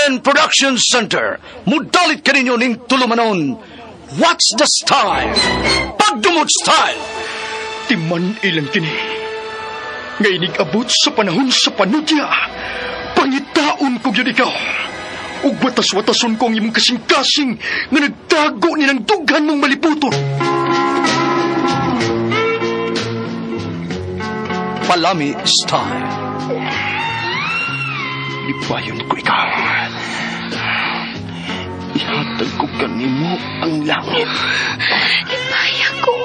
Armen Production Center. Mudalit ka ninyo ning tulumanon. What's the style? Pagdumot style! Timan ilang kini. Ngayon abot sa panahon sa panudya. Pangitaon ko yun ikaw. Ug watas-watason ko ang imong kasing-kasing nga nagtago ni ng dughan mong maliputon. Palami style. Lipayon ko ikaw. Ihatag ko kanimo ang langit. Lipaya ko.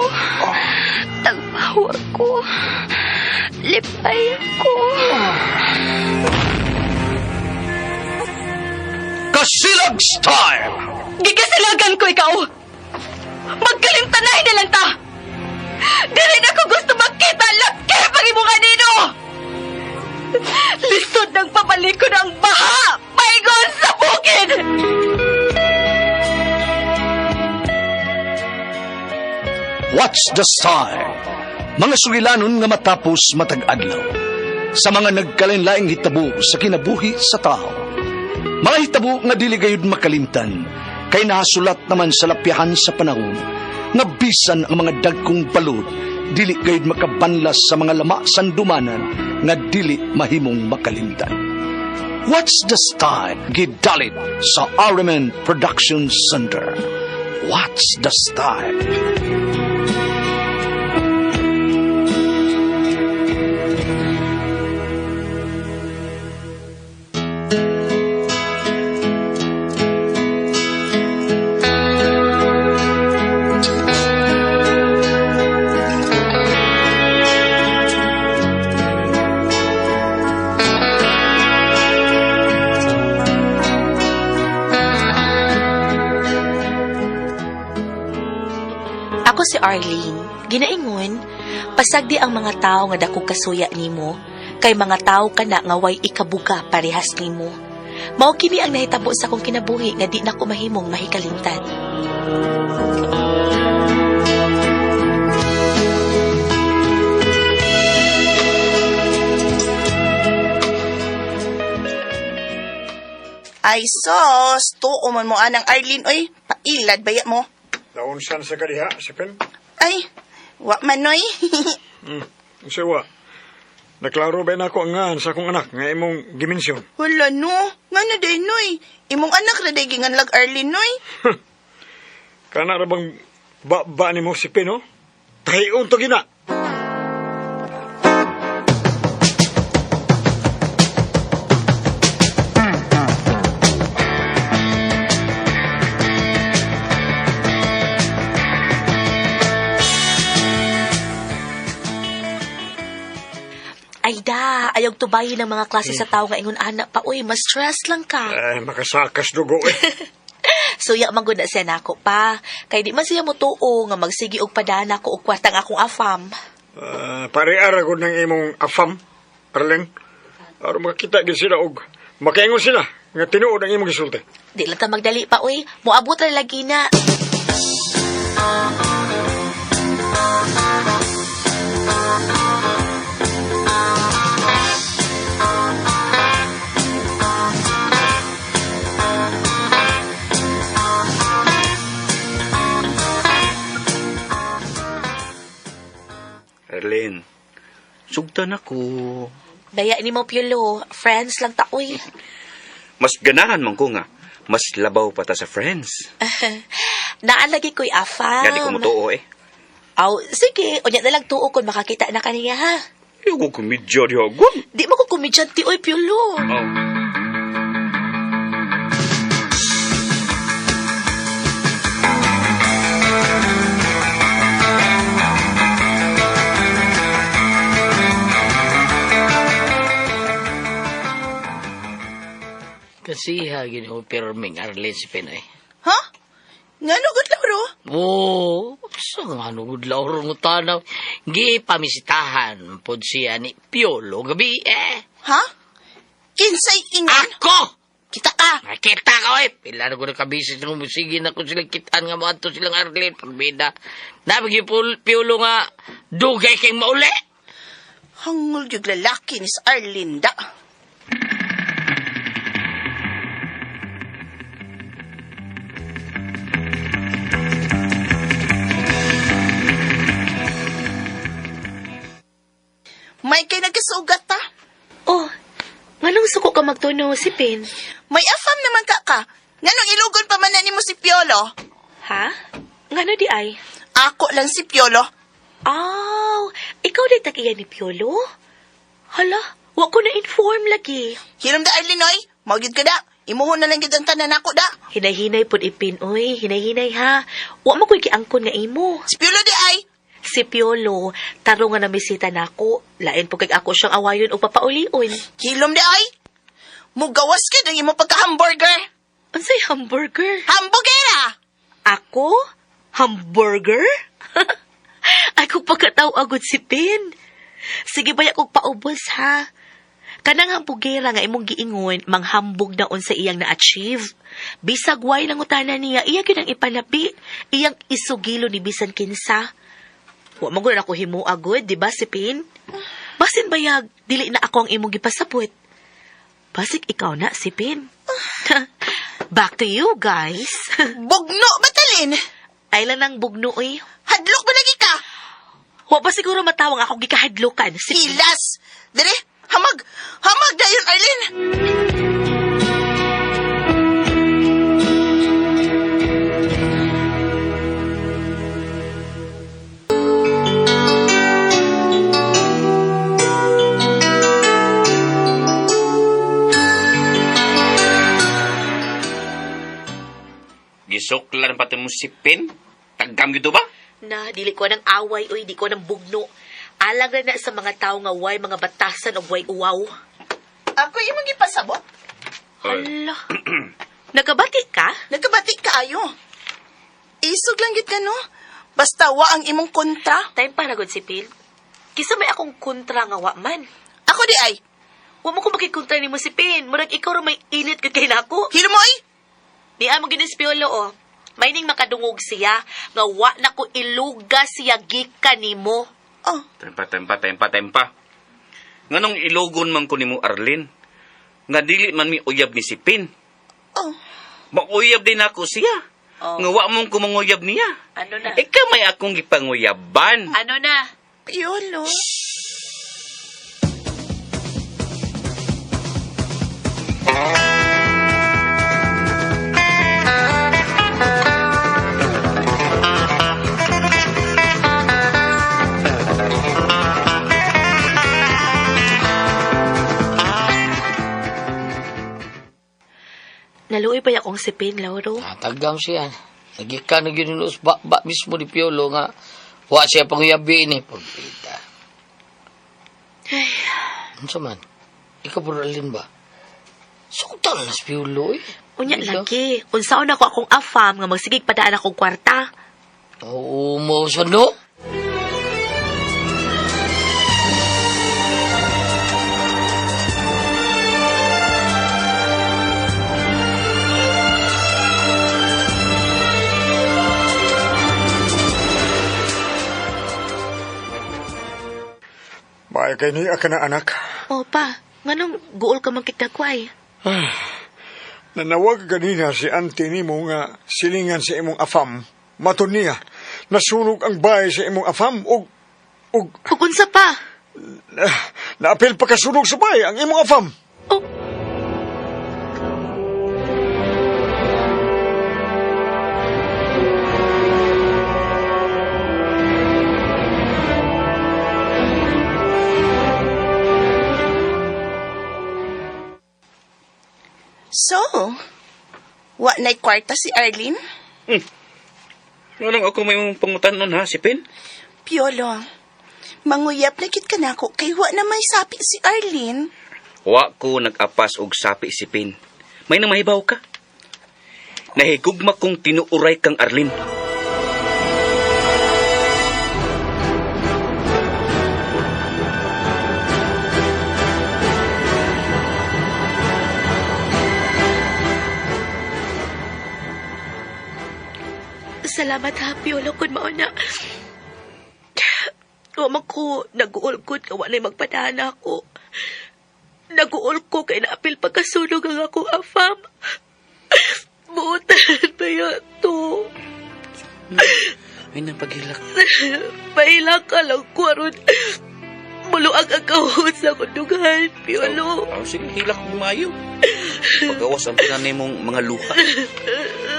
Tagbawa ko. Lipaya ko. Kasilag style. Gigasilagan ko ikaw. Magkalimtanay na lang ta. Dili na ko gusto makita laki pag-imunga nino. Lisod ng papalikod ang baha. Paigon sa bukid. What's the style? Mga sugilanon nga matapos matag-adlaw. Sa mga nagkalain-laing hitabo sa kinabuhi sa tao. Mga hitabo nga dili gayud makalimtan, kay nahasulat naman sa lapyahan sa panahon, nga bisan ang mga dagkong balod, dili gayud makabanlas sa mga lama sandumanan, nga dili mahimong makalimtan. What's the style? Gidalit sa Armen Production Center. What's the style? Ako si Arlene. Ginaingon, pasagdi ang mga tao nga dakog kasuya nimo, kay mga tao kana nga way ikabuga parehas nimo. Mao kini ang nahitabo sa akong kinabuhi nga di na ko mahimong mahikalimtan. Ay sos, tuo man mo anang Arlene, oy, pailad baya mo. Naunsan sa kadiha, si Pen? Ay, wa manoy. Kasi wa. Naklaro ba na ako ang sa akong anak nga imong gimensyon? Wala no, nga na day noy. Imong anak na day ginganlag Arlene noy. Kana ra bang ba ni mo si Pen, no? Tahiyon to gina. Ay da, ayog tubayin ng mga klase sa tao nga ingon anak pa. Uy, mas stress lang ka. Makasakas dugo eh. Suya man gud na siya nako pa. Kay di man siya mo tuo nga magsigi og padana ko og kwartang akong afam. Pare-ara ko ng imong afam, Arlen. Aron makita gid sila og makaingon sila nga tinuod ang imong gisulti. Di lang ta magdali pa, uy. Moabot ra lagi na. Arlen, sugtan ako. Daya ni mo Piolo, friends lang ta, uy. Mas ganahan man ko nga. Mas labaw pa ta sa friends. Naalagi ko'y afam. Nga di ko mo tuo eh. Aw, sige. O niya na lang tuo kung makakita na kaniya, ha? Yung ko kumidya di agwan. Di mo ko kumidyanti, uy, Piolo. Oh. Kasiha gini mo pirming Arlen si Penoy. Ha? Nga no good laro? Oo, sa nga nugod lauro ng tanaw. Gi pamisitahan pod siya ni Piolo gabi eh. Ha? Kinsay ingon? Ako! Kita ka. Nakita ka eh. Pila na ko na kabisis ng musigi na kung silang kitaan nga mo ato silang Arlen. Pagbida. Nabagi Piolo nga dugay kayong mauli. Hangul yung lalaki ni Arlinda. no, si Pin? May afam naman ka. Nganong ilugon pa man na nimo si Piolo? Ha? Ngano di ay? Ako lang si Piolo. Oh, ikaw din tagiya ni Piolo? Hala, wa ko na-inform lagi. Hiram da Arlene, oy. Maugid ka da. Imuhon na lang gid ang tanan ako da. Hinay-hinay pod ipin, oy. Hinay-hinay ha. Wa mo ko'y kiangkon nga imo. Si Piolo di ay. Si Piolo, taro nga namisita nako. Lain po kag ako siyang awayon o papaulion. Hilom di ay. Mugawas ka ng imo pagka-hamburger. Unsay hamburger? Hambugera! Ako? Hamburger? Ay, kung pagkataw agad si Pin. Sige ba kong paubos, ha? Kanang hambugera nga imong giingon, manghambog na sa iyang na-achieve. Bisag way lang utana niya, iya yun ang ipanabi. Iyang isugilo ni bisan kinsa. Wa mo ako himo agad, di ba si Pin? Basin bayag, dili na ako ang imong gipasabot. Basig ikaw na, si Pin. Back to you, guys. Bugno, batalin. Ay lang ng bugno, eh. Hadlok ba lagi ka? Wa ba siguro matawang ako gikahadlokan? Si Pin. Hilas. Dire, hamag. Hamag dayon, Arlene. Gisuklan pati mo si Pin? Taggam gito ba? Na, dili ko ng away, oy, di ko ng bugno. Alang na sa mga tao nga way mga batasan o way uwaw. Ako imong gipasabot. Hala. Nagabati ka? Nagkabati ka ayo. Isog lang gid ka no. Basta wa ang imong kontra. Time pa nagod si Pin. Kisa may akong kontra nga wa man. Ako di ay. Wa mo ko makikontra ni mo si Pin. Murag ikaw ra may init ka kay nako. Hilumoy. Di amo ginis Piolo, oh. May ning makadungog siya nga wa na ko iluga siya gikan nimo. Oh, Tempa. Nganong ilogon man ko ni mo, Arlene? Nga dili man mi uyab ni si Pin. oh. Makuyab din ako siya. Oh. Nga wa mong kumanguyab niya. Ano na? Ikaw may akong gipanguyaban. Ano na? Piolo. Naluoy pa akong si Pin, Lauro. Taggam siya. Nagikan na ginunos ba mismo ni Piolo nga wa siya panguyabi ni Pagpita. Ay, Ano man? Ikaw po rin ba? Suktan na si Piolo eh. unya lagi. Unsaon ako akong afam nga magsigig padaan akong kwarta. Oo mo sa no? May kay ni ka na anak. O pa, nganong guol ka man kitakway? Nanawag ganina si auntie ni mo nga silingan sa imong afam. Maton niya, nasunog ang bahay sa imong afam ug Kukunsa pa? naapil pa kasunog sa bahay ang imong afam. Oh, So, wa na'y kwarta si Arlene? Nganong ako may mong pangutan nun ha, si Pin? Piolo, manguyap na kit ka na ko kay wa na may sapi si Arlene. Wa ko nag-apas og sapi si Pin. May namahibaw ka? Nahigugma kong tinuuray kang Arlene. salamat ha, Piolo, kun mauna. Wama ko, nag-uol ko, kawa na'y magpadahan ako. Nag-uol ko, kay naapil pagkasunog ang akong afam. Buutan ba yan to? Ay, napaghilak. Mahilak ka lang ko, aron. Muluag ang kahon sa akong dugan, Piolo. Sige, hilak mo mayo. Pagawas ang pinanay mong mga luha.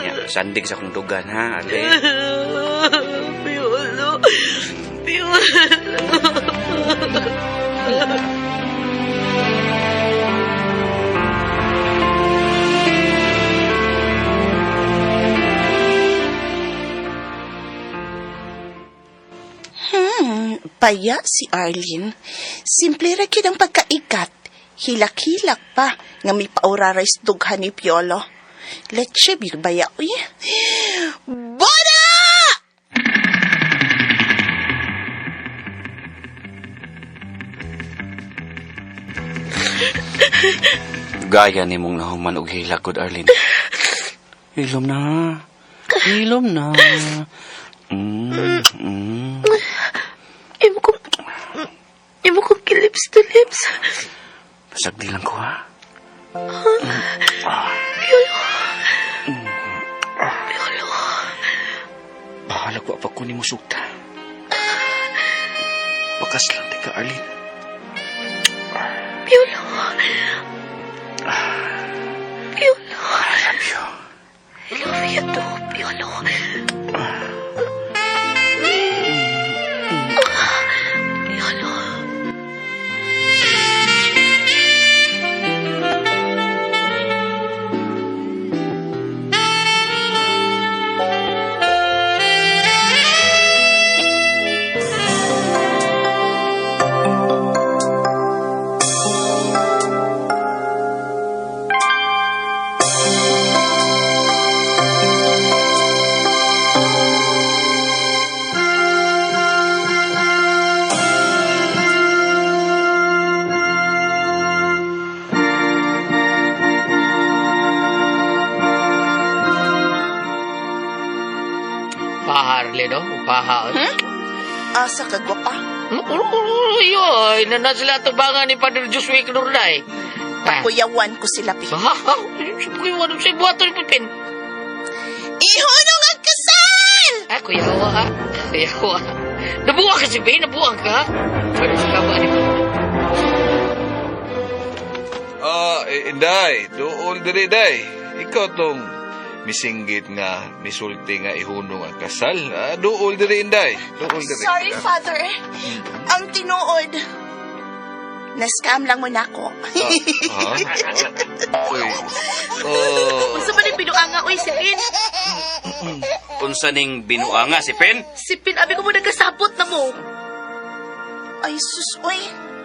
Yan, sandig sa kong dugan, ha, Arlene? Piolo. Piolo. Paya si Arlene. Simple ra gyud ang pagkaikat. Hilak-hilak pa nga may pauraray sa dughan ni Piolo. Let's baya, uy. Boda! Gaya ni mong nahuman og hilak, good Arlene. Hilom na. Hilom na. Imo ko lips to lips. Pasagdi lang ko, ha? Piolo. Piolo. Bahala ko apag ko ni mo sukta. Bakas lang, teka, Arlene. Piolo. Piolo. I love you. I love you too, Piolo. Piolo. Arlene, no? Upaha. Asa ka gwapa? Yoy, na sila tubangan ni Padre Josué Knurday. Kuyawan ko sila, Pi. Kuyawan sa buhato ni Pipin. Ihunong ang kasal! Kuyawa, ha? Kuyawa. Nabuha ka si Pin, nabuha ka. Pwede sa kaba ni Inday, dool diri, day. Ikaw tong misinggit nga, misulti nga ihunong ang kasal. Dool diri, Inday. Dool diri. Sorry, Father. Ang tinuod. Na-scam lang mo na ako. Uy. Unsa man yung binuanga, uy, si Pin? Unsa ning binuanga, si Pen? Si Pin, abi ko mo nagkasabot na mo. Ay, sus, uy.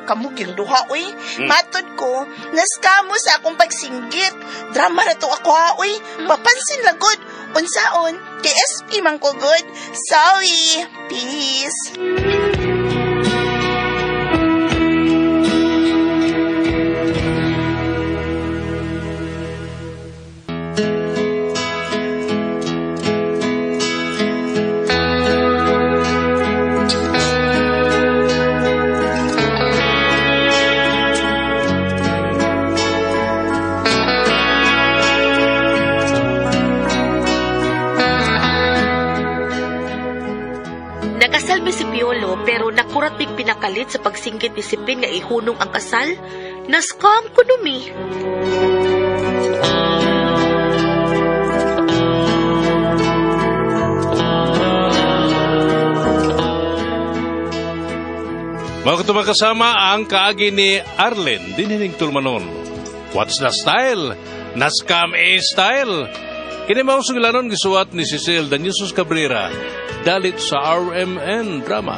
Kamu ginduha, uy. Matod ko, na-scam mo sa akong pagsinggit. Drama na to ako, ha, uy. Papansin lang, good. Unsaon, kay SP man ko, good. Sorry. Peace. Nakasalbi si Piolo pero nakurat big pinakalit sa pagsinggit ni si Pin nga ihunong ang kasal. Na-scam ko numi. Mga katubang kasama ang kaagi ni Arlene dinining tulmanon. What's the style? Na-scam style. Kinimaw sugilanon gisuwat ni Cecil Daniusos Cabrera dalit sa RMN Drama.